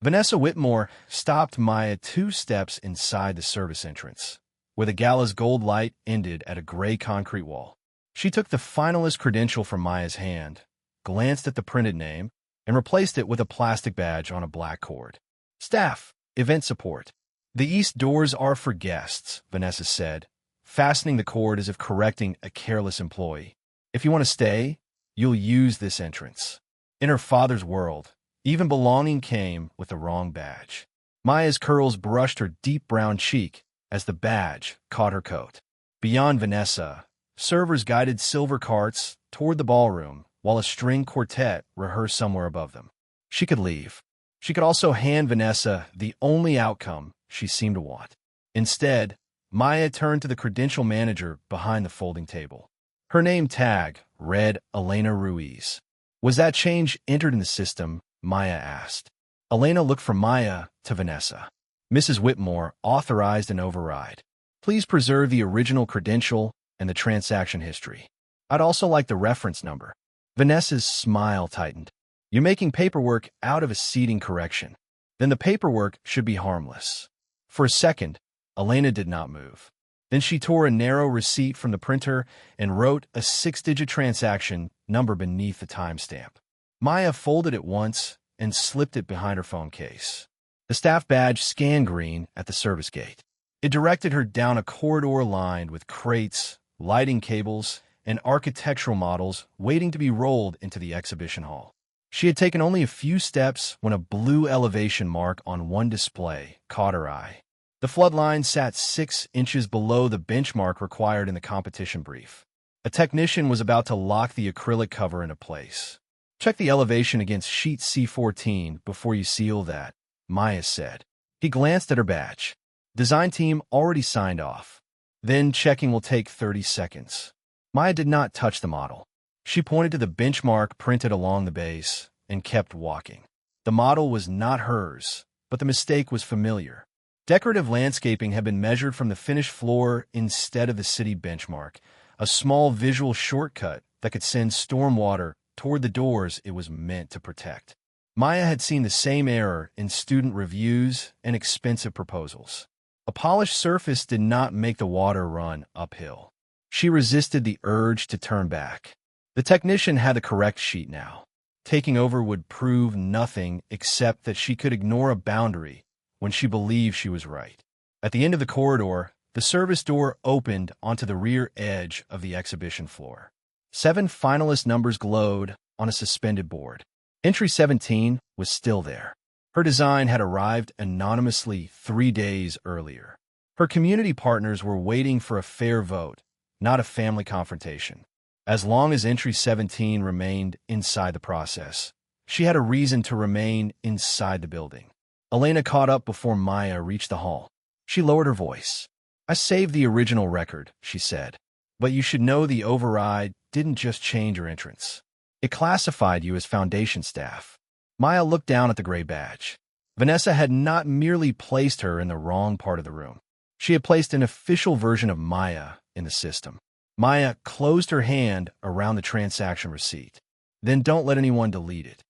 Vanessa Whitmore stopped Maya 2 steps inside the service entrance, where the gala's gold light ended at a gray concrete wall. She took the finalist credential from Maya's hand, glanced at the printed name, and replaced it with a plastic badge on a black cord. Staff, event support. The east doors are for guests, Vanessa said, fastening the cord as if correcting a careless employee. If you want to stay, you'll use this entrance. In her father's world, even belonging came with the wrong badge. Maya's curls brushed her deep brown cheek as the badge caught her coat. Beyond Vanessa, servers guided silver carts toward the ballroom while a string quartet rehearsed somewhere above them. She could leave. She could also hand Vanessa the only outcome she seemed to want. Instead, Maya turned to the credential manager behind the folding table. Her name tag read Elena Ruiz. Was that change entered in the system? Maya asked. Elena looked from Maya to Vanessa. Mrs. Whitmore authorized an override. Please preserve the original credential and the transaction history. I'd also like the reference number. Vanessa's smile tightened. You're making paperwork out of a seating correction. Then the paperwork should be harmless. For a second, Elena did not move. Then she tore a narrow receipt from the printer and wrote a 6-digit transaction number beneath the timestamp. Maya folded it once and slipped it behind her phone case. The staff badge scanned green at the service gate. It directed her down a corridor lined with crates, lighting cables, and architectural models waiting to be rolled into the exhibition hall. She had taken only a few steps when a blue elevation mark on one display caught her eye. The flood line sat 6 inches below the benchmark required in the competition brief. A technician was about to lock the acrylic cover into place. Check the elevation against sheet C14 before you seal that, Maya said. He glanced at her badge. Design team already signed off. Then checking will take 30 seconds. Maya did not touch the model. She pointed to the benchmark printed along the base and kept walking. The model was not hers, but the mistake was familiar. Decorative landscaping had been measured from the finished floor instead of the city benchmark, a small visual shortcut that could send storm water toward the doors it was meant to protect. Maya had seen the same error in student reviews and expensive proposals. A polished surface did not make the water run uphill. She resisted the urge to turn back. The technician had the correct sheet now. Taking over would prove nothing except that she could ignore a boundary when she believed she was right. At the end of the corridor, the service door opened onto the rear edge of the exhibition floor. 7 finalist numbers glowed on a suspended board. Entry 17 was still there. Her design had arrived anonymously 3 days earlier. Her community partners were waiting for a fair vote, not a family confrontation. As long as entry 17 remained inside the process, she had a reason to remain inside the building. Elena caught up before Maya reached the hall. She lowered her voice. I saved the original record, she said. But you should know the override didn't just change your entrance. It classified you as foundation staff. Maya looked down at the gray badge. Vanessa had not merely placed her in the wrong part of the room. She had placed an official version of Maya in the system. Maya closed her hand around the transaction receipt. Then don't let anyone delete it.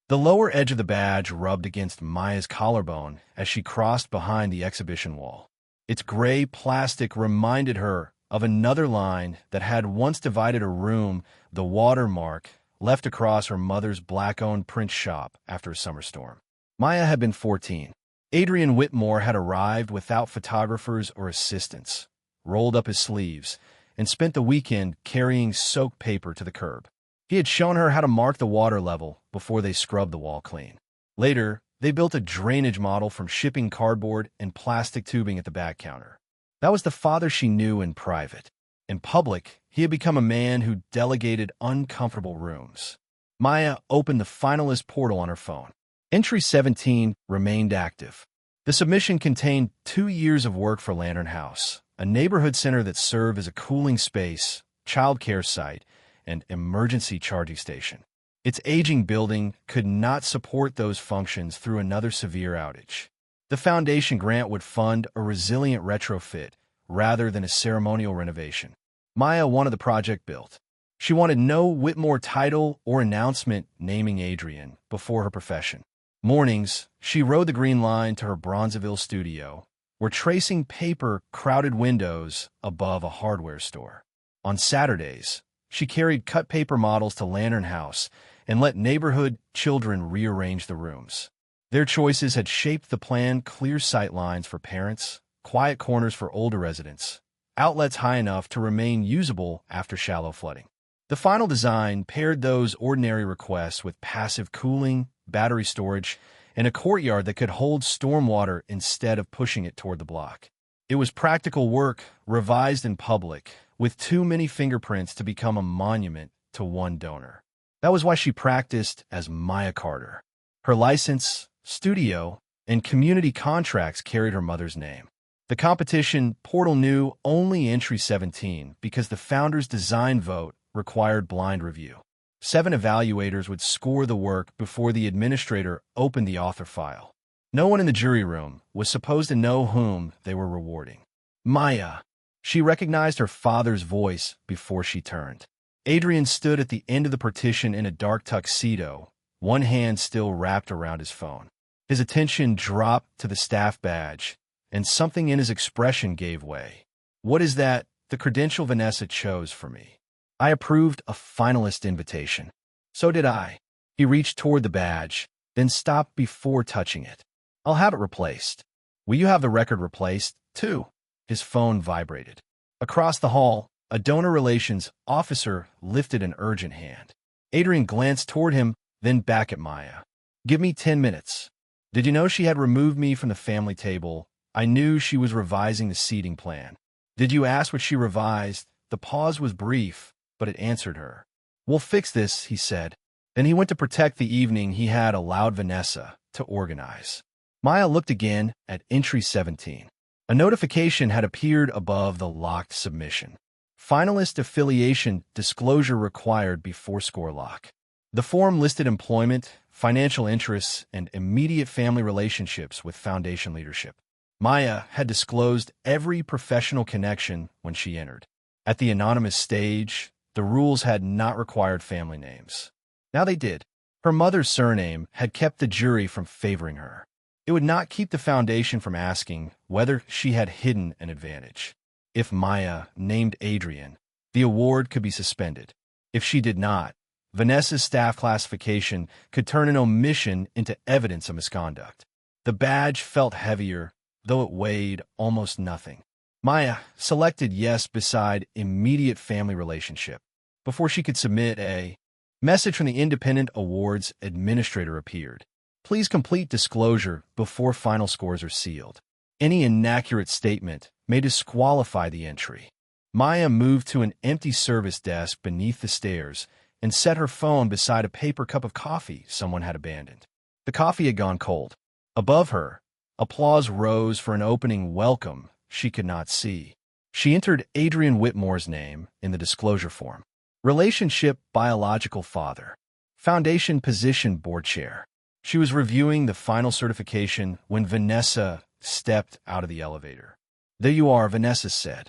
The lower edge of the badge rubbed against Maya's collarbone as she crossed behind the exhibition wall. Its gray plastic reminded her of another line that had once divided a room, the watermark left across her mother's black-owned print shop after a summer storm. Maya had been 14. Adrian Whitmore had arrived without photographers or assistants, rolled up his sleeves, and spent the weekend carrying soaked paper to the curb. He had shown her how to mark the water level before they scrubbed the wall clean. Later, they built a drainage model from shipping cardboard and plastic tubing at the back counter. That was the father she knew in private. In public, he had become a man who delegated uncomfortable rooms. Maya opened the finalist portal on her phone. Entry 17 remained active. The submission contained 2 years of work for Lantern House, a neighborhood center that served as a cooling space, childcare site, and emergency charging station. Its aging building could not support those functions through another severe outage. The foundation grant would fund a resilient retrofit rather than a ceremonial renovation. Maya wanted the project built. She wanted no Whitmore title or announcement naming Adrian before her profession. Mornings, she rode the Green Line to her Bronzeville studio, where tracing paper crowded windows above a hardware store. On Saturdays, she carried cut paper models to Lantern House and let neighborhood children rearrange the rooms. Their choices had shaped the planned clear sight lines for parents, quiet corners for older residents, outlets high enough to remain usable after shallow flooding. The final design paired those ordinary requests with passive cooling, battery storage, and a courtyard that could hold stormwater instead of pushing it toward the block. It was practical work, revised in public, with too many fingerprints to become a monument to one donor. That was why she practiced as Maya Carter. Her license, studio, and community contracts carried her mother's name. The competition portal knew only entry 17 because the founder's design vote required blind review. 7 evaluators would score the work before the administrator opened the author file. No one in the jury room was supposed to know whom they were rewarding. Maya. She recognized her father's voice before she turned. Adrian stood at the end of the partition in a dark tuxedo, one hand still wrapped around his phone. His attention dropped to the staff badge, and something in his expression gave way. What is that? The credential Vanessa chose for me. I approved a finalist invitation. So did I. He reached toward the badge, then stopped before touching it. I'll have it replaced. Will you have the record replaced, too? His phone vibrated. Across the hall, a donor relations officer lifted an urgent hand. Adrian glanced toward him, then back at Maya. Give me 10 minutes. Did you know she had removed me from the family table? I knew she was revising the seating plan. Did you ask what she revised? The pause was brief, but it answered her. We'll fix this, he said. Then he went to protect the evening he had allowed Vanessa to organize. Maya looked again at entry 17. A notification had appeared above the locked submission. Finalist affiliation disclosure required before score lock. The form listed employment, financial interests, and immediate family relationships with foundation leadership. Maya had disclosed every professional connection when she entered. At the anonymous stage, the rules had not required family names. Now they did. Her mother's surname had kept the jury from favoring her. It would not keep the foundation from asking whether she had hidden an advantage. If Maya named Adrian, the award could be suspended. If she did not, Vanessa's staff classification could turn an omission into evidence of misconduct. The badge felt heavier, though it weighed almost nothing. Maya selected yes beside immediate family relationship. Before she could submit, a message from the Independent Awards Administrator appeared. Please complete disclosure before final scores are sealed. Any inaccurate statement may disqualify the entry. Maya moved to an empty service desk beneath the stairs and set her phone beside a paper cup of coffee someone had abandoned. The coffee had gone cold. Above her, applause rose for an opening welcome she could not see. She entered Adrian Whitmore's name in the disclosure form. Relationship biological father. Foundation position board chair. She was reviewing the final certification when Vanessa stepped out of the elevator. There you are, Vanessa said.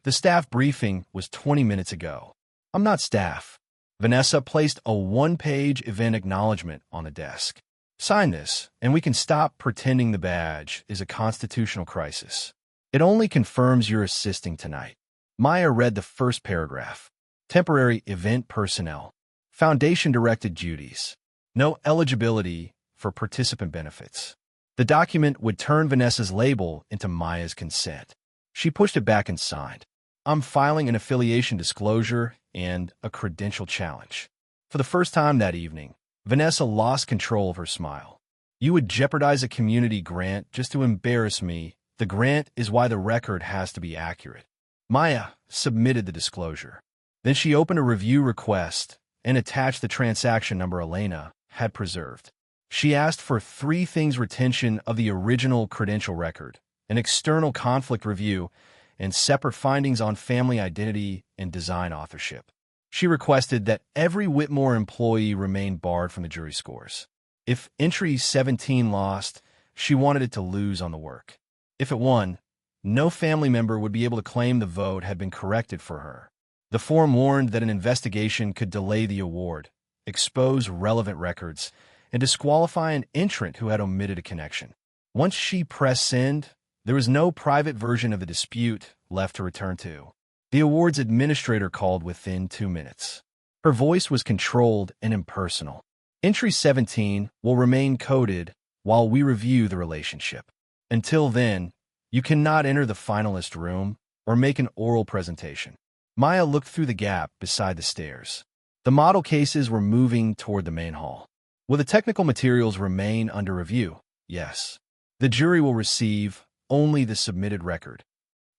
The staff briefing was 20 minutes ago. I'm not staff. Vanessa placed a one-page event acknowledgement on the desk. Sign this, and we can stop pretending the badge is a constitutional crisis. It only confirms you're assisting tonight. Maya read the first paragraph. Temporary event personnel. Foundation-directed duties. No eligibility for participant benefits. The document would turn Vanessa's label into Maya's consent. She pushed it back and signed. I'm filing an affiliation disclosure and a credential challenge. For the first time that evening, Vanessa lost control of her smile. You would jeopardize a community grant just to embarrass me. The grant is why the record has to be accurate. Maya submitted the disclosure. Then she opened a review request and attached the transaction number Elena had preserved. She asked for 3 things: retention of the original credential record, an external conflict review, and separate findings on family identity and design authorship. She requested that every Whitmore employee remain barred from the jury scores. If entry 17 lost, she wanted it to lose on the work. If it won, no family member would be able to claim the vote had been corrected for her. The form warned that an investigation could delay the award, expose relevant records, and disqualify an entrant who had omitted a connection. Once she pressed send, there was no private version of the dispute left to return to. The awards administrator called within 2 minutes. Her voice was controlled and impersonal. Entry 17 will remain coded while we review the relationship. Until then, you cannot enter the finalist room or make an oral presentation. Maya looked through the gap beside the stairs. The model cases were moving toward the main hall. Will the technical materials remain under review? Yes. The jury will receive only the submitted record.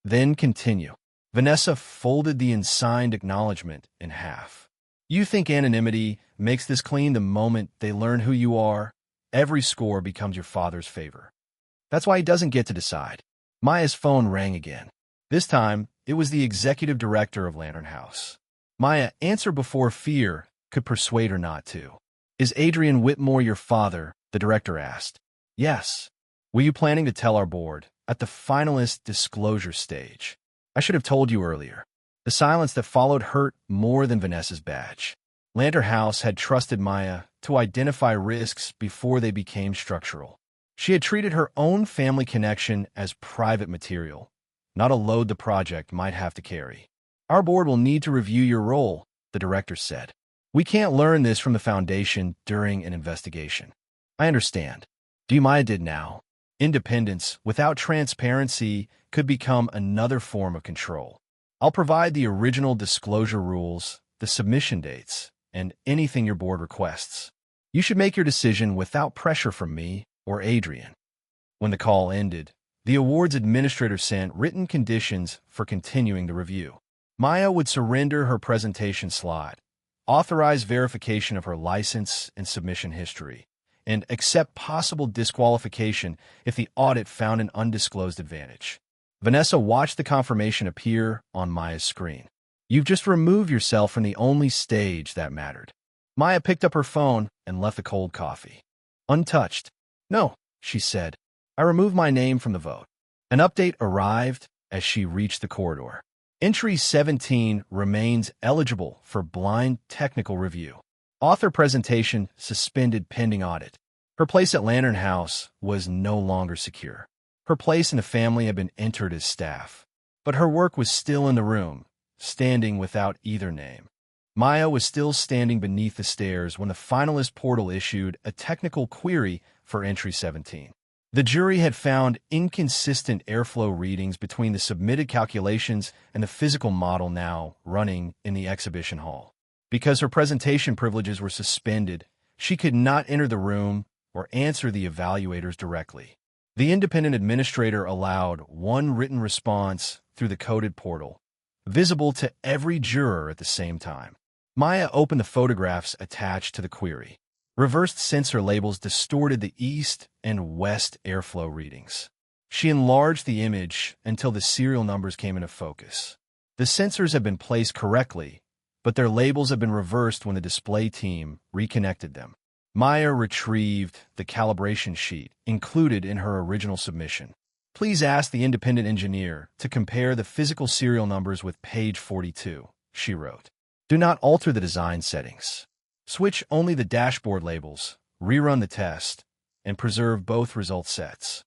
Then continue. Vanessa folded the unsigned acknowledgement in half. You think anonymity makes this clean the moment they learn who you are? Every score becomes your father's favor. That's why he doesn't get to decide. Maya's phone rang again. This time, it was the executive director of Lantern House. Maya, answer before fear could persuade her not to. Is Adrian Whitmore your father? The director asked. Yes. Were you planning to tell our board at the finalist disclosure stage? I should have told you earlier. The silence that followed hurt more than Vanessa's badge. Lantern House had trusted Maya to identify risks before they became structural. She had treated her own family connection as private material, not a load the project might have to carry. Our board will need to review your role, the director said. We can't learn this from the foundation during an investigation. I understand. Maya did now. Independence without transparency could become another form of control. I'll provide the original disclosure rules, the submission dates, and anything your board requests. You should make your decision without pressure from me or Adrian. When the call ended, the awards administrator sent written conditions for continuing the review. Maya would surrender her presentation slide, authorize verification of her license and submission history, and accept possible disqualification if the audit found an undisclosed advantage. Vanessa watched the confirmation appear on Maya's screen. You've just removed yourself from the only stage that mattered. Maya picked up her phone and left the cold coffee. Untouched. No, she said. I removed my name from the vote. An update arrived as she reached the corridor. Entry 17 remains eligible for blind technical review. Author presentation suspended pending audit. Her place at Lantern House was no longer secure. Her place in the family had been entered as staff, but her work was still in the room, standing without either name. Maya was still standing beneath the stairs when the finalist portal issued a technical query for Entry 17. The jury had found inconsistent airflow readings between the submitted calculations and the physical model now running in the exhibition hall. Because her presentation privileges were suspended, she could not enter the room or answer the evaluators directly. The independent administrator allowed one written response through the coded portal, visible to every juror at the same time. Maya opened the photographs attached to the query. Reversed sensor labels distorted the east and west airflow readings. She enlarged the image until the serial numbers came into focus. The sensors had been placed correctly, but their labels had been reversed when the display team reconnected them. Maya retrieved the calibration sheet included in her original submission. Please ask the independent engineer to compare the physical serial numbers with page 42, she wrote. Do not alter the design settings. Switch only the dashboard labels, rerun the test, and preserve both result sets.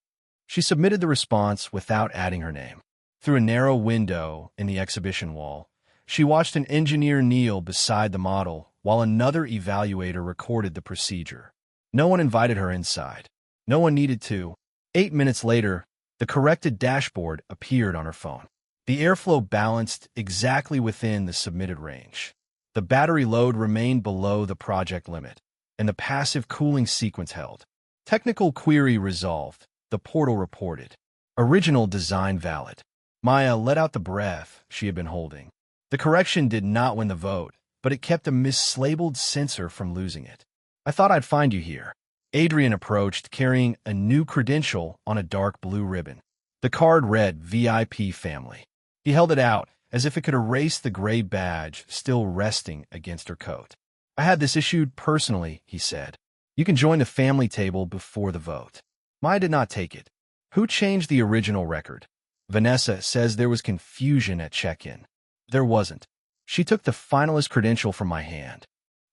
She submitted the response without adding her name. Through a narrow window in the exhibition wall, she watched an engineer kneel beside the model while another evaluator recorded the procedure. No one invited her inside. No one needed to. 8 minutes later, the corrected dashboard appeared on her phone. The airflow balanced exactly within the submitted range. The battery load remained below the project limit, and the passive cooling sequence held. Technical query resolved, the portal reported. Original design valid. Maya let out the breath she had been holding. The correction did not win the vote, but it kept a mislabeled sensor from losing it. I thought I'd find you here. Adrian approached, carrying a new credential on a dark blue ribbon. The card read VIP Family. He held it out, as if it could erase the gray badge still resting against her coat. I had this issued personally, he said. You can join the family table before the vote. Maya did not take it. Who changed the original record? Vanessa says there was confusion at check-in. There wasn't. She took the finalist credential from my hand.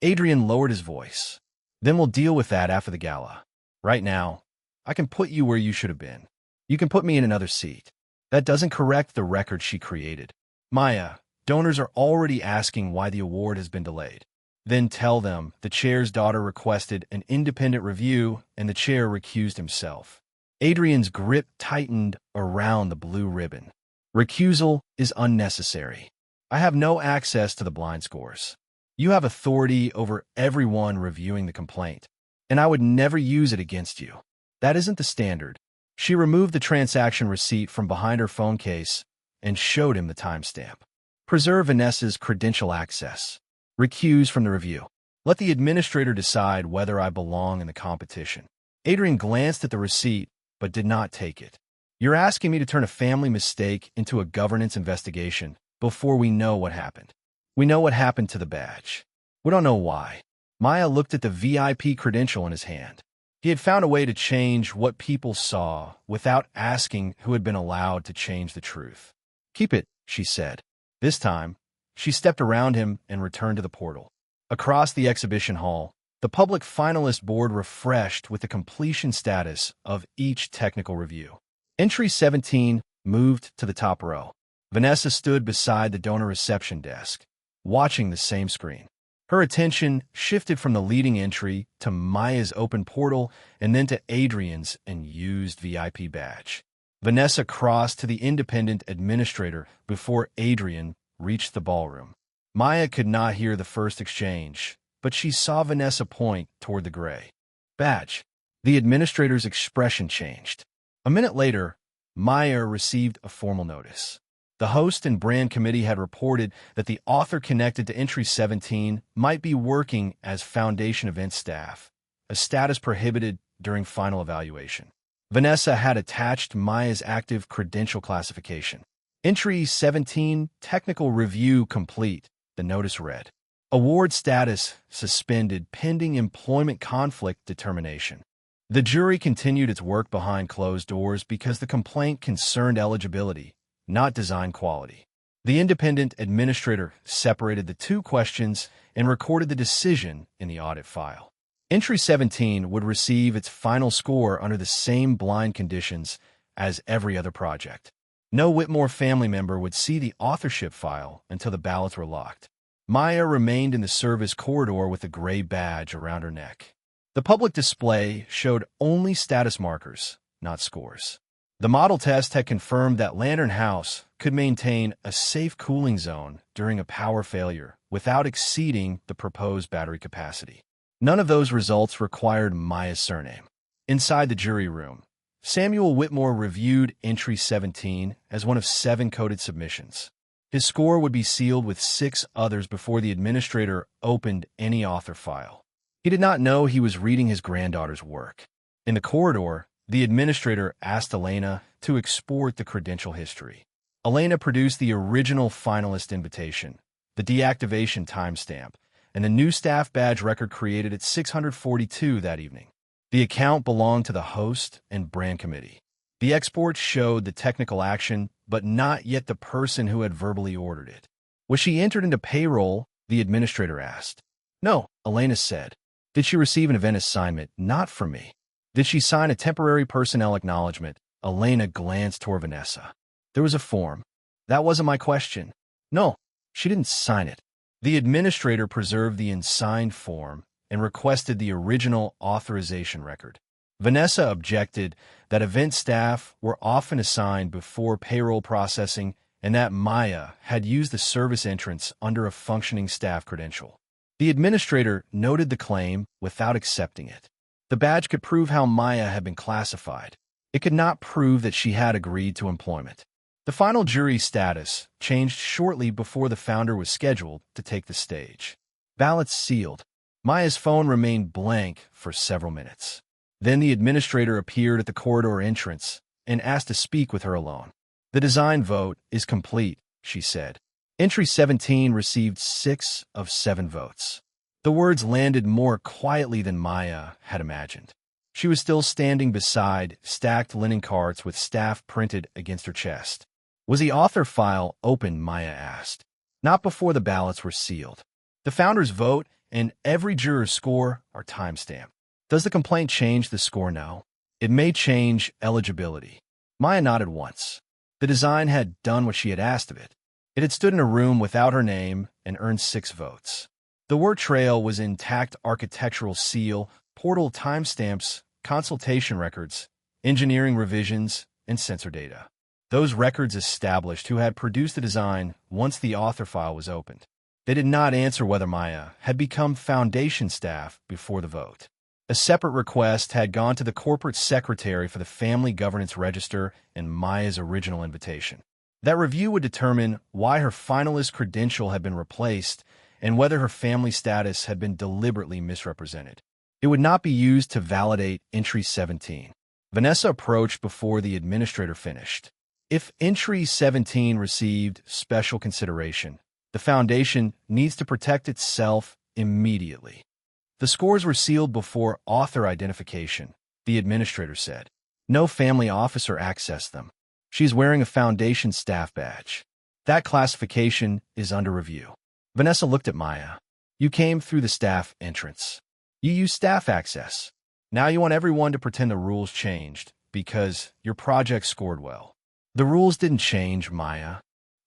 Adrian lowered his voice. Then we'll deal with that after the gala. Right now, I can put you where you should have been. You can put me in another seat. That doesn't correct the record she created. Maya, donors are already asking why the award has been delayed. Then tell them the chair's daughter requested an independent review and the chair recused himself. Adrian's grip tightened around the blue ribbon. Recusal is unnecessary. I have no access to the blind scores. You have authority over everyone reviewing the complaint, and I would never use it against you. That isn't the standard. She removed the transaction receipt from behind her phone case and showed him the timestamp. Preserve Vanessa's credential access. Recuse from the review. Let the administrator decide whether I belong in the competition. Adrian glanced at the receipt, but did not take it. You're asking me to turn a family mistake into a governance investigation before we know what happened. We know what happened to the badge. We don't know why. Maya looked at the VIP credential in his hand. He had found a way to change what people saw without asking who had been allowed to change the truth. Keep it, she said. This time, she stepped around him and returned to the portal. Across the exhibition hall, the public finalist board refreshed with the completion status of each technical review. Entry 17 moved to the top row. Vanessa stood beside the donor reception desk, watching the same screen. Her attention shifted from the leading entry to Maya's open portal and then to Adrian's unused VIP badge. Vanessa crossed to the independent administrator before Adrian reached the ballroom. Maya could not hear the first exchange, but she saw Vanessa point toward the gray badge. The administrator's expression changed. A minute later, Maya received a formal notice. The host and brand committee had reported that the author connected to entry 17 might be working as foundation event staff, a status prohibited during final evaluation. Vanessa had attached Maya's active credential classification. Entry 17, technical review complete, the notice read. Award status suspended pending employment conflict determination. The jury continued its work behind closed doors because the complaint concerned eligibility, not design quality. The independent administrator separated the two questions and recorded the decision in the audit file. Entry 17 would receive its final score under the same blind conditions as every other project. No Whitmore family member would see the authorship file until the ballots were locked. Maya remained in the service corridor with a gray badge around her neck. The public display showed only status markers, not scores. The model test had confirmed that Lantern House could maintain a safe cooling zone during a power failure without exceeding the proposed battery capacity. None of those results required Maya's surname. Inside the jury room, Samuel Whitmore reviewed entry 17 as one of 7 coded submissions. His score would be sealed with 6 others before the administrator opened any author file. He did not know he was reading his granddaughter's work. In the corridor, the administrator asked Elena to export the credential history. Elena produced the original finalist invitation, the deactivation timestamp, and the new staff badge record created at 642 that evening. The account belonged to the host and brand committee. The export showed the technical action, but not yet the person who had verbally ordered it. Was she entered into payroll? The administrator asked. No, Elena said. Did she receive an event assignment? Not from me. Did she sign a temporary personnel acknowledgement? Elena glanced toward Vanessa. There was a form. That wasn't my question. No, she didn't sign it. The administrator preserved the unsigned form and requested the original authorization record. Vanessa objected that event staff were often assigned before payroll processing and that Maya had used the service entrance under a functioning staff credential. The administrator noted the claim without accepting it. The badge could prove how Maya had been classified. It could not prove that she had agreed to employment. The final jury status changed shortly before the founder was scheduled to take the stage. Ballots sealed. Maya's phone remained blank for several minutes. Then the administrator appeared at the corridor entrance and asked to speak with her alone. The design vote is complete, she said. Entry 17 received 6 of 7 votes. The words landed more quietly than Maya had imagined. She was still standing beside stacked linen carts with staff printed against her chest. Was the author file open? Maya asked. Not before the ballots were sealed. The founder's vote and every juror's score are timestamped. Does the complaint change the score? No. It may change eligibility. Maya nodded once. The design had done what she had asked of it. It had stood in a room without her name and earned 6 votes. The word trail was intact: architectural seal, portal timestamps, consultation records, engineering revisions, and sensor data. Those records established who had produced the design once the author file was opened. They did not answer whether Maya had become foundation staff before the vote. A separate request had gone to the corporate secretary for the Family Governance Register and Maya's original invitation. That review would determine why her finalist credential had been replaced and whether her family status had been deliberately misrepresented. It would not be used to validate entry 17. Vanessa approached before the administrator finished. If entry 17 received special consideration, the foundation needs to protect itself immediately. The scores were sealed before author identification, the administrator said. No family officer accessed them. She's wearing a foundation staff badge. That classification is under review. Vanessa looked at Maya. You came through the staff entrance. You used staff access. Now you want everyone to pretend the rules changed because your project scored well. The rules didn't change, Maya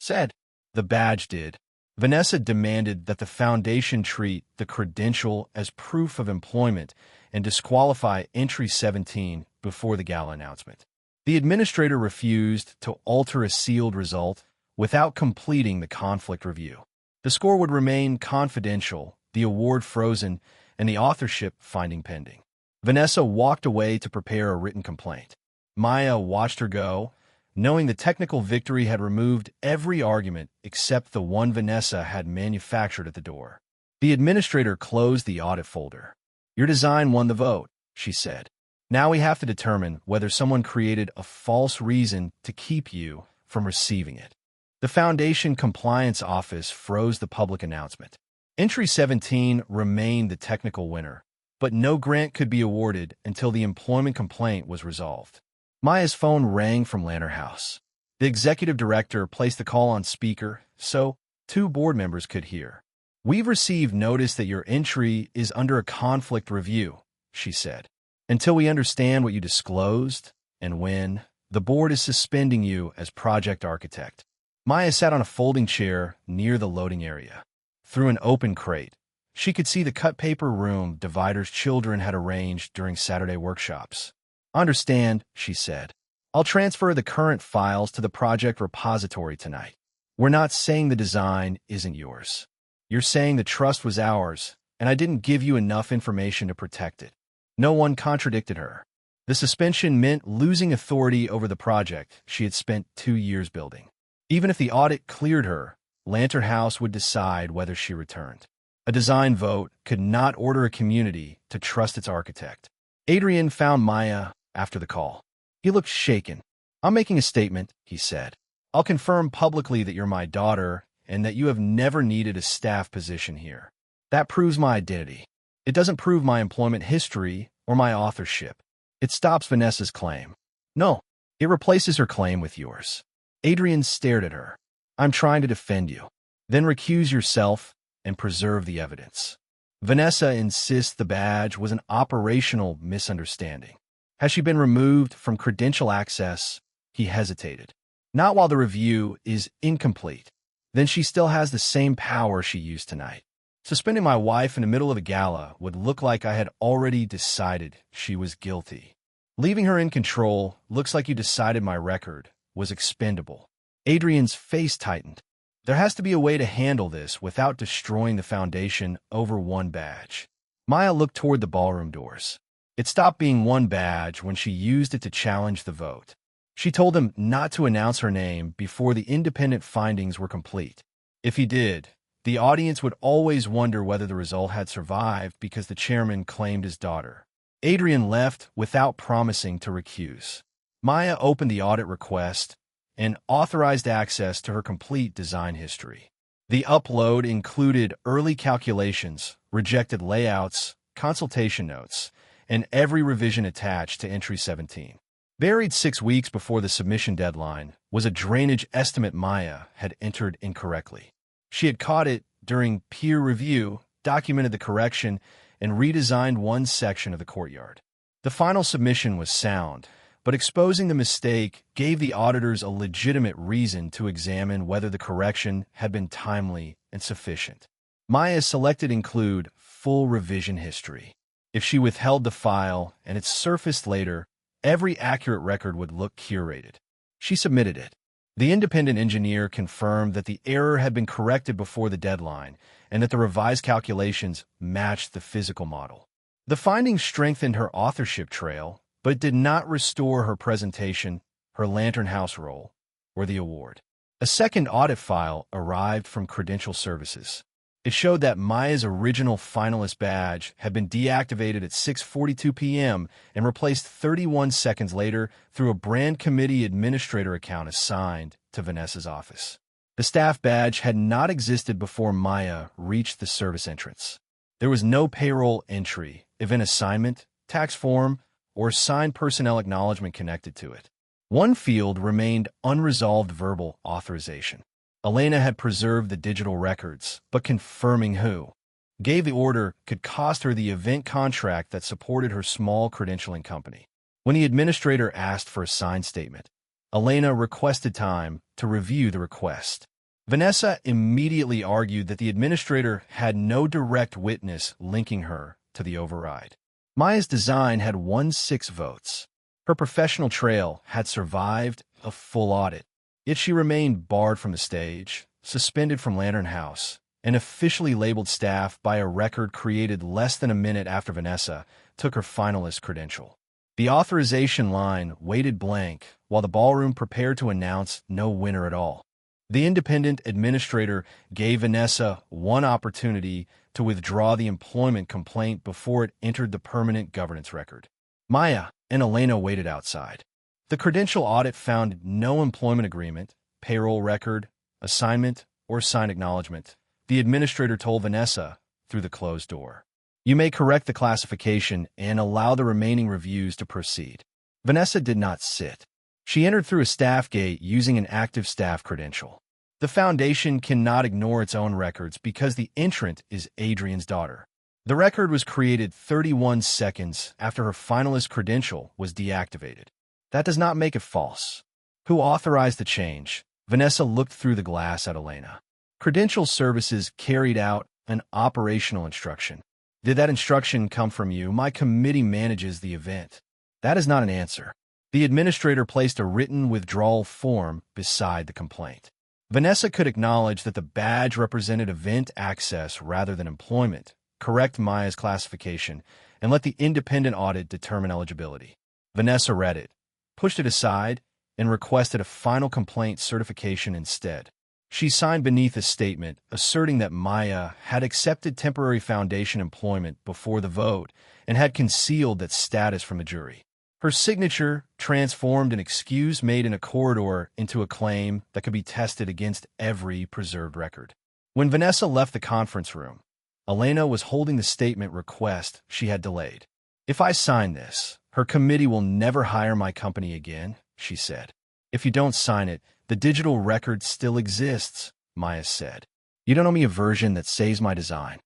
said. The badge did. Vanessa demanded that the foundation treat the credential as proof of employment and disqualify entry 17 before the gala announcement. The administrator refused to alter a sealed result without completing the conflict review. The score would remain confidential, the award frozen, and the authorship finding pending. Vanessa walked away to prepare a written complaint. Maya watched her go, knowing the technical victory had removed every argument except the one Vanessa had manufactured at the door. The administrator closed the audit folder. Your design won the vote, she said. Now we have to determine whether someone created a false reason to keep you from receiving it. The Foundation Compliance Office froze the public announcement. Entry 17 remained the technical winner, but no grant could be awarded until the employment complaint was resolved. Maya's phone rang from Lanner House. The executive director placed the call on speaker so 2 board members could hear. We've received notice that your entry is under a conflict review, she said. Until we understand what you disclosed and when, the board is suspending you as project architect. Maya sat on a folding chair near the loading area. Through an open crate, she could see the cut paper room dividers children had arranged during Saturday workshops. Understand, she said. I'll transfer the current files to the project repository tonight. We're not saying the design isn't yours. You're saying the trust was ours, and I didn't give you enough information to protect it. No one contradicted her. The suspension meant losing authority over the project she had spent 2 years building. Even if the audit cleared her, Lantern House would decide whether she returned. A design vote could not order a community to trust its architect. Adrian found Maya after the call. He looked shaken. I'm making a statement, he said. I'll confirm publicly that you're my daughter and that you have never needed a staff position here. That proves my identity. It doesn't prove my employment history or my authorship. It stops Vanessa's claim. No, it replaces her claim with yours. Adrian stared at her. I'm trying to defend you. Then recuse yourself and preserve the evidence. Vanessa insists the badge was an operational misunderstanding. Has she been removed from credential access? He hesitated. Not while the review is incomplete. Then she still has the same power she used tonight. Suspending my wife in the middle of a gala would look like I had already decided she was guilty. Leaving her in control looks like you decided my record was expendable. Adrian's face tightened. There has to be a way to handle this without destroying the foundation over one badge. Maya looked toward the ballroom doors. It stopped being one badge when she used it to challenge the vote. She told him not to announce her name before the independent findings were complete. If he did, the audience would always wonder whether the result had survived because the chairman claimed his daughter. Adrian left without promising to recuse. Maya opened the audit request and authorized access to her complete design history. The upload included early calculations, rejected layouts, consultation notes, and every revision attached to entry 17. Buried 6 weeks before the submission deadline was a drainage estimate Maya had entered incorrectly. She had caught it during peer review documented the correction, and redesigned one section of the courtyard. The final submission was sound, but exposing the mistake gave the auditors a legitimate reason to examine whether the correction had been timely and sufficient. Maya's selected include full revision history. If she withheld the file and it surfaced later, every accurate record would look curated. She submitted it. The independent engineer confirmed that the error had been corrected before the deadline and that the revised calculations matched the physical model. The findings strengthened her authorship trail, but did not restore her presentation, her Lantern House role, or the award. A second audit file arrived from Credential Services. It showed that Maya's original finalist badge had been deactivated at 6:42 p.m. and replaced 31 seconds later through a brand committee administrator account assigned to Vanessa's office. The staff badge had not existed before Maya reached the service entrance. There was no payroll entry, event assignment, tax form, or signed personnel acknowledgement connected to it. One field remained unresolved: verbal authorization. Elena had preserved the digital records, but confirming who gave the order could cost her the event contract that supported her small credentialing company. When the administrator asked for a signed statement, Elena requested time to review the request. Vanessa immediately argued that the administrator had no direct witness linking her to the override. Maya's design had won 6 votes. Her professional trail had survived a full audit. Yet she remained barred from the stage, suspended from Lantern House, and officially labeled staff by a record created less than a minute after Vanessa took her finalist credential. The authorization line waited blank while the ballroom prepared to announce no winner at all. The independent administrator gave Vanessa one opportunity to withdraw the employment complaint before it entered the permanent governance record. Maya and Elena waited outside. The credential audit found no employment agreement, payroll record, assignment, or signed acknowledgement. The administrator told Vanessa through the closed door, "You may correct the classification and allow the remaining reviews to proceed." Vanessa did not sit. She entered through a staff gate using an active staff credential. The foundation cannot ignore its own records because the entrant is Adrian's daughter. The record was created 31 seconds after her finalist credential was deactivated. That does not make it false. Who authorized the change? Vanessa looked through the glass at Elena. Credential Services carried out an operational instruction. Did that instruction come from you? My committee manages the event. That is not an answer. The administrator placed a written withdrawal form beside the complaint. Vanessa could acknowledge that the badge represented event access rather than employment, correct Maya's classification, and let the independent audit determine eligibility. Vanessa read it, pushed it aside, and requested a final complaint certification instead. She signed beneath a statement asserting that Maya had accepted temporary foundation employment before the vote and had concealed that status from the jury. Her signature transformed an excuse made in a corridor into a claim that could be tested against every preserved record. When Vanessa left the conference room, Elena was holding the statement request she had delayed. "If I sign this, her committee will never hire my company again," she said. "If you don't sign it, the digital record still exists," Maya said. "You don't owe me a version that saves my design."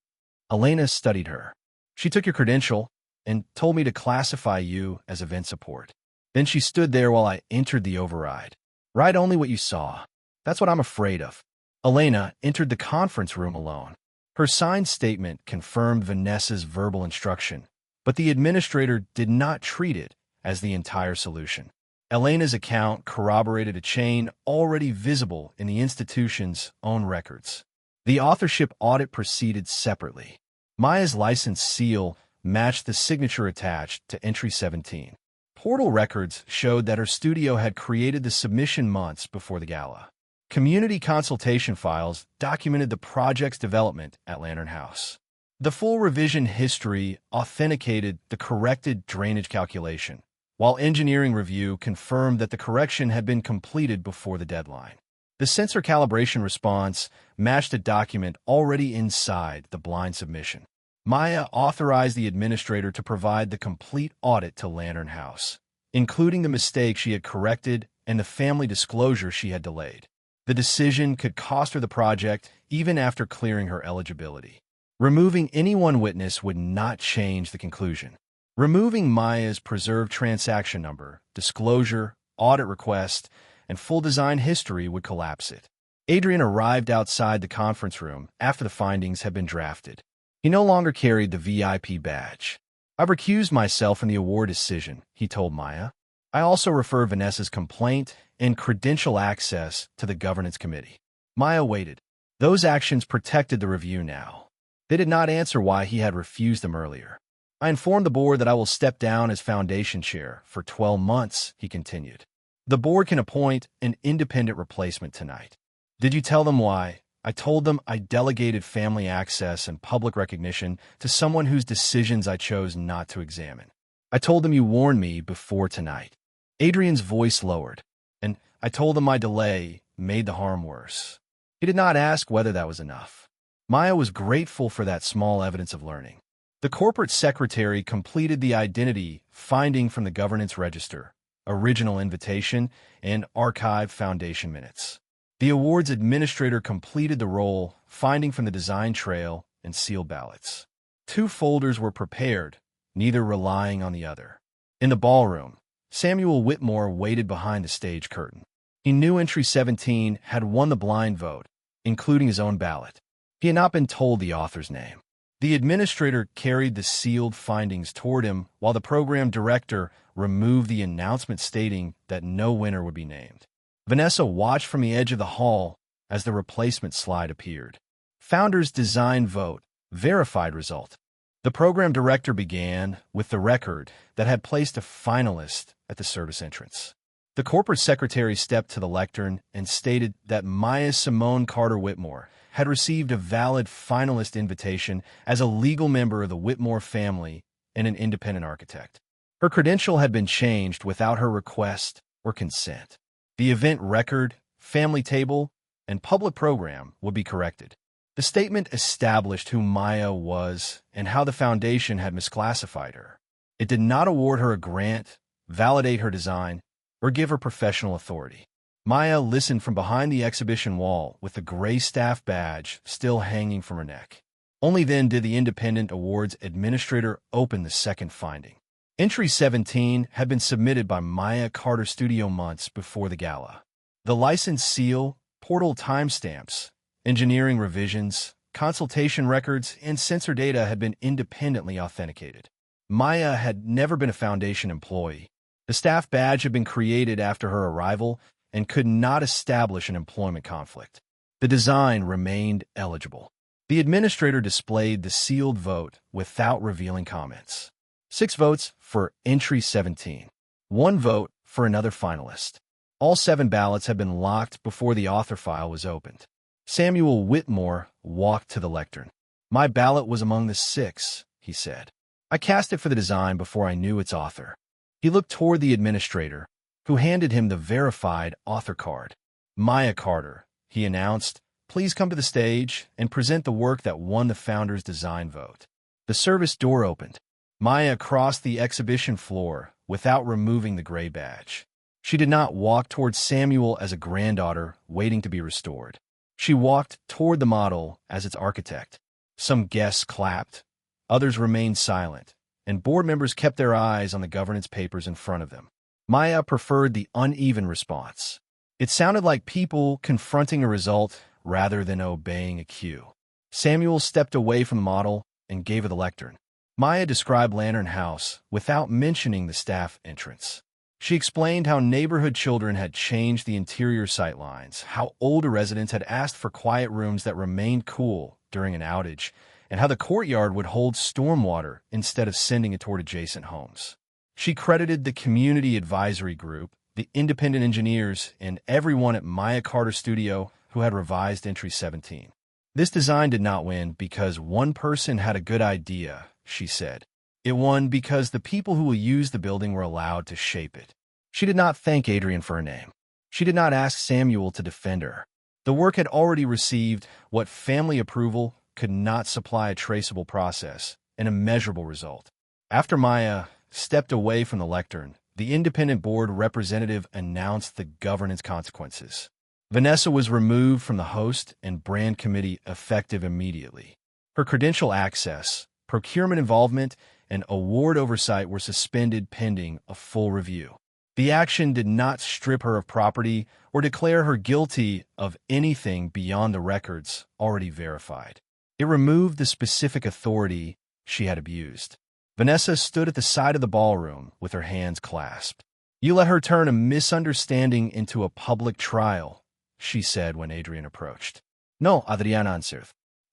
Elena studied her. "She took your credential and told me to classify you as event support. Then she stood there while I entered the override. Write only what you saw. That's what I'm afraid of." Elena entered the conference room alone. Her signed statement confirmed Vanessa's verbal instruction, but the administrator did not treat it as the entire solution. Elena's account corroborated a chain already visible in the institution's own records. The authorship audit proceeded separately. Maya's license seal matched the signature attached to entry 17. Portal records showed that her studio had created the submission months before the gala. Community consultation files documented the project's development at Lantern House. The full revision history authenticated the corrected drainage calculation, while engineering review confirmed that the correction had been completed before the deadline. The sensor calibration response matched a document already inside the blind submission. Maya authorized the administrator to provide the complete audit to Lantern House, including the mistake she had corrected and the family disclosure she had delayed. The decision could cost her the project even after clearing her eligibility. Removing any one witness would not change the conclusion. Removing Maya's preserved transaction number, disclosure, audit request, and full design history would collapse it. Adrian arrived outside the conference room after the findings had been drafted. He no longer carried the VIP badge. "I've recused myself from the award decision," he told Maya. "I also refer Vanessa's complaint and credential access to the governance committee." Maya waited. Those actions protected the review now. They did not answer why he had refused them earlier. "I informed the board that I will step down as foundation chair for 12 months, he continued. "The board can appoint an independent replacement tonight." "Did you tell them why?" "I told them I delegated family access and public recognition to someone whose decisions I chose not to examine. I told them you warned me before tonight." Adrian's voice lowered. "And I told them my delay made the harm worse." He did not ask whether that was enough. Maya was grateful for that small evidence of learning. The corporate secretary completed the identity finding from the governance register, original invitation, and archived foundation minutes. The awards administrator completed the role, finding from the design trail and sealed ballots. 2 folders were prepared, neither relying on the other. In the ballroom, Samuel Whitmore waited behind the stage curtain. He knew entry 17 had won the blind vote, including his own ballot. He had not been told the author's name. The administrator carried the sealed findings toward him while the program director removed the announcement stating that no winner would be named. Vanessa watched from the edge of the hall as the replacement slide appeared. Founder's design vote, verified result. The program director began with the record that had placed a finalist at the service entrance. The corporate secretary stepped to the lectern and stated that Maya Simone Carter Whitmore had received a valid finalist invitation as a legal member of the Whitmore family and an independent architect. Her credential had been changed without her request or consent. The event record, family table, and public program would be corrected. The statement established who Maya was and how the foundation had misclassified her. It did not award her a grant, validate her design, or give her professional authority. Maya listened from behind the exhibition wall with the gray staff badge still hanging from her neck. Only then did the independent awards administrator open the second finding. Entry 17 had been submitted by Maya Carter Studio months before the gala. The license seal, portal timestamps, engineering revisions, consultation records, and sensor data had been independently authenticated. Maya had never been a foundation employee. The staff badge had been created after her arrival and could not establish an employment conflict. The design remained eligible. The administrator displayed the sealed vote without revealing comments. 6 votes for entry 17. 1 vote for another finalist. All 7 ballots had been locked before the author file was opened. Samuel Whitmore walked to the lectern. "My ballot was among the 6, he said. "I cast it for the design before I knew its author." He looked toward the administrator, who handed him the verified author card. "Maya Carter," he announced, "please come to the stage and present the work that won the founder's design vote." The service door opened. Maya crossed the exhibition floor without removing the gray badge. She did not walk toward Samuel as a granddaughter waiting to be restored. She walked toward the model as its architect. Some guests clapped, others remained silent, and board members kept their eyes on the governance papers in front of them. Maya preferred the uneven response. It sounded like people confronting a result rather than obeying a cue. Samuel stepped away from the model and gave her the lectern. Maya described Lantern House without mentioning the staff entrance. She explained how neighborhood children had changed the interior sightlines, how older residents had asked for quiet rooms that remained cool during an outage, and how the courtyard would hold stormwater instead of sending it toward adjacent homes. She credited the community advisory group, the independent engineers, and everyone at Maya Carter Studio who had revised entry 17. This design did not win because one person had a good idea, she said. It won because the people who will use the building were allowed to shape it. She did not thank Adrian for her name. She did not ask Samuel to defend her. The work had already received what family approval could not supply: a traceable process and a measurable result. After Maya stepped away from the lectern, the independent board representative announced the governance consequences. Vanessa was removed from the host and brand committee effective immediately. Her credential access, procurement involvement, and award oversight were suspended pending a full review. The action did not strip her of property or declare her guilty of anything beyond the records already verified. It removed the specific authority she had abused. Vanessa stood at the side of the ballroom with her hands clasped. "You let her turn a misunderstanding into a public trial," she said when Adrian approached. "No," Adrian answered.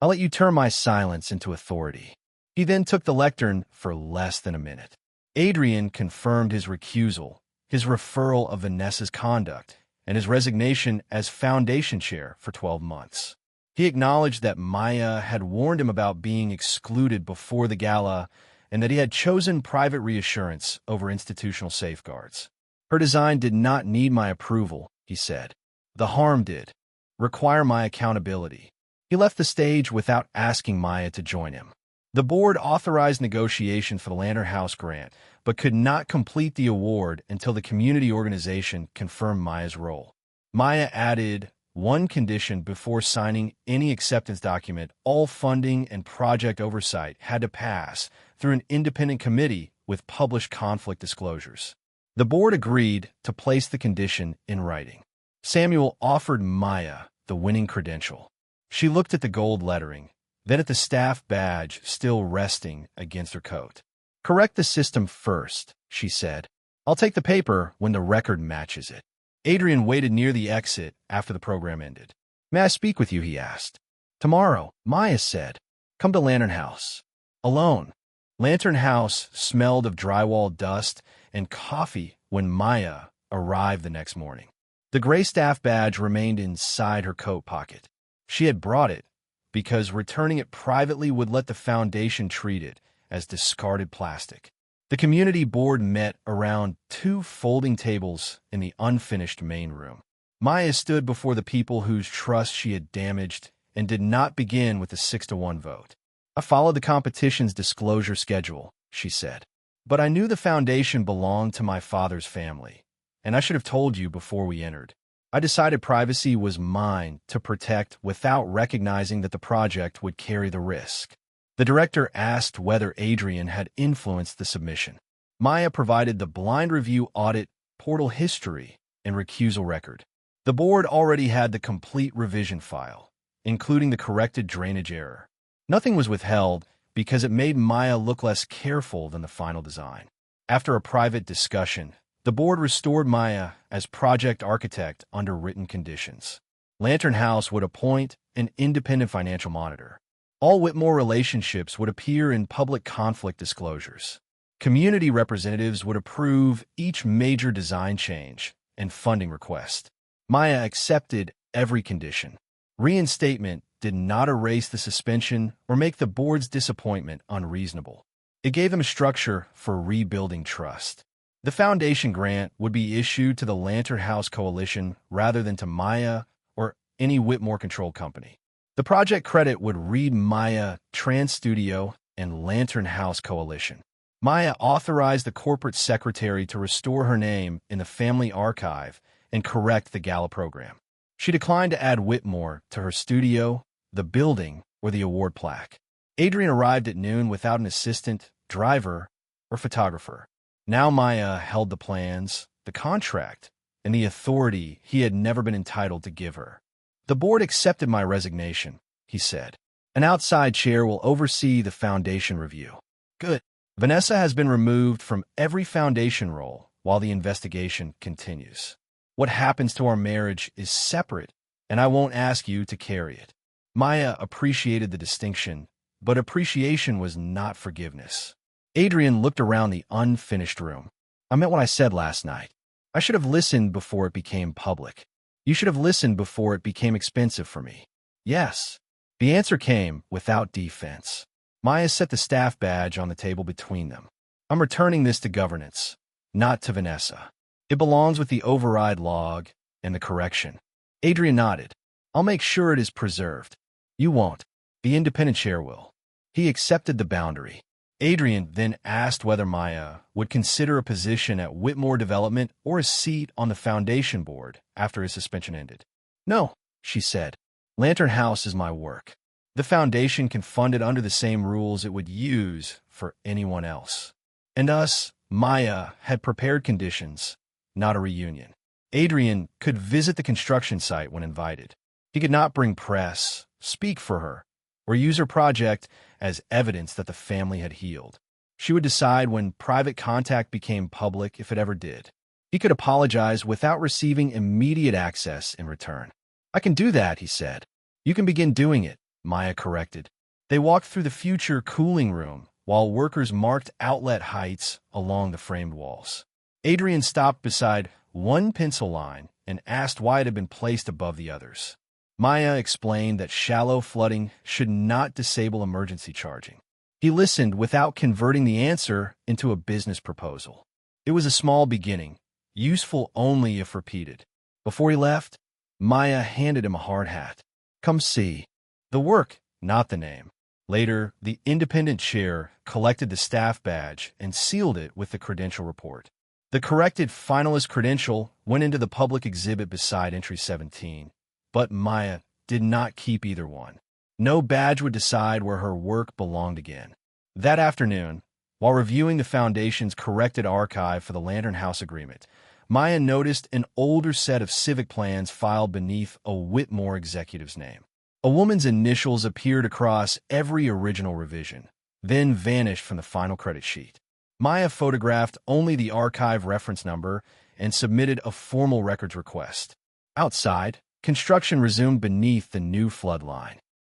"I'll let you turn my silence into authority." He then took the lectern for less than a minute. Adrian confirmed his recusal, his referral of Vanessa's conduct, and his resignation as foundation chair for 12 months. He acknowledged that Maya had warned him about being excluded before the gala and that he had chosen private reassurance over institutional safeguards. "Her design did not need my approval," he said. "The harm did. Require my accountability." He left the stage without asking Maya to join him. The board authorized negotiation for the Lantern House grant, but could not complete the award until the community organization confirmed Maya's role. Maya added one condition before signing any acceptance document: all funding and project oversight had to pass through an independent committee with published conflict disclosures. The board agreed to place the condition in writing. Samuel offered Maya the winning credential. She looked at the gold lettering, then at the staff badge still resting against her coat. "Correct the system first," she said. "I'll take the paper when the record matches it." Adrian waited near the exit after the program ended. "May I speak with you?" he asked. "Tomorrow," Maya said. "Come to Lantern House." Alone. Lantern House smelled of drywall dust and coffee when Maya arrived the next morning. The gray staff badge remained inside her coat pocket. She had brought it because returning it privately would let the foundation treat it as discarded plastic. The community board met around 2 folding tables in the unfinished main room. Maya stood before the people whose trust she had damaged and did not begin with a 6-1 vote. "I followed the competition's disclosure schedule," she said. "But I knew the foundation belonged to my father's family, and I should have told you before we entered. I decided privacy was mine to protect without recognizing that the project would carry the risk." The director asked whether Adrian had influenced the submission. Maya provided the blind review audit portal history and recusal record. The board already had the complete revision file, including the corrected drainage error. Nothing was withheld because it made Maya look less careful than the final design. After a private discussion, the board restored Maya as project architect under written conditions. Lantern House would appoint an independent financial monitor. All Whitmore relationships would appear in public conflict disclosures. Community representatives would approve each major design change and funding request. Maya accepted every condition. Reinstatement did not erase the suspension or make the board's disappointment unreasonable. It gave them a structure for rebuilding trust. The foundation grant would be issued to the Lantern House Coalition rather than to Maya or any Whitmore-controlled company. The project credit would read Maya, Trans Studio, and Lantern House Coalition. Maya authorized the corporate secretary to restore her name in the family archive and correct the gala program. She declined to add Whitmore to her studio, the building, or the award plaque. Adrian arrived at noon without an assistant, driver, or photographer. Now Maya held the plans, the contract, and the authority he had never been entitled to give her. "The board accepted my resignation," he said. "An outside chair will oversee the foundation review." "Good." "Vanessa has been removed from every foundation role while the investigation continues. What happens to our marriage is separate, and I won't ask you to carry it." Maya appreciated the distinction, but appreciation was not forgiveness. Adrian looked around the unfinished room. "I meant what I said last night. I should have listened before it became public. You should have listened before it became expensive for me." "Yes." The answer came without defense. Maya set the staff badge on the table between them. "I'm returning this to governance, not to Vanessa. It belongs with the override log and the correction." Adrian nodded. "I'll make sure it is preserved." "You won't. The independent chair will." He accepted the boundary. Adrian then asked whether Maya would consider a position at Whitmore Development or a seat on the foundation board after his suspension ended. "No," she said. "Lantern House is my work." The foundation can fund it under the same rules it would use for anyone else. And us, Maya, had prepared conditions, not a reunion. Adrian could visit the construction site when invited. He could not bring press, speak for her, or use her project as evidence that the family had healed. She would decide when private contact became public if it ever did. He could apologize without receiving immediate access in return. "I can do that," he said. "You can begin doing it," Maya corrected. They walked through the future cooling room while workers marked outlet heights along the framed walls. Adrian stopped beside one pencil line and asked why it had been placed above the others. Maya explained that shallow flooding should not disable emergency charging. He listened without converting the answer into a business proposal. It was a small beginning, useful only if repeated. Before he left, Maya handed him a hard hat. "Come see." The work, not the name. Later, the independent chair collected the staff badge and sealed it with the credential report. The corrected finalist credential went into the public exhibit beside entry 17, but Maya did not keep either one. No badge would decide where her work belonged again. That afternoon, while reviewing the Foundation's corrected archive for the Lantern House agreement, Maya noticed an older set of civic plans filed beneath a Whitmore executive's name. A woman's initials appeared across every original revision, then vanished from the final credit sheet. Maya photographed only the archive reference number and submitted a formal records request. Outside, construction resumed beneath the new flood line.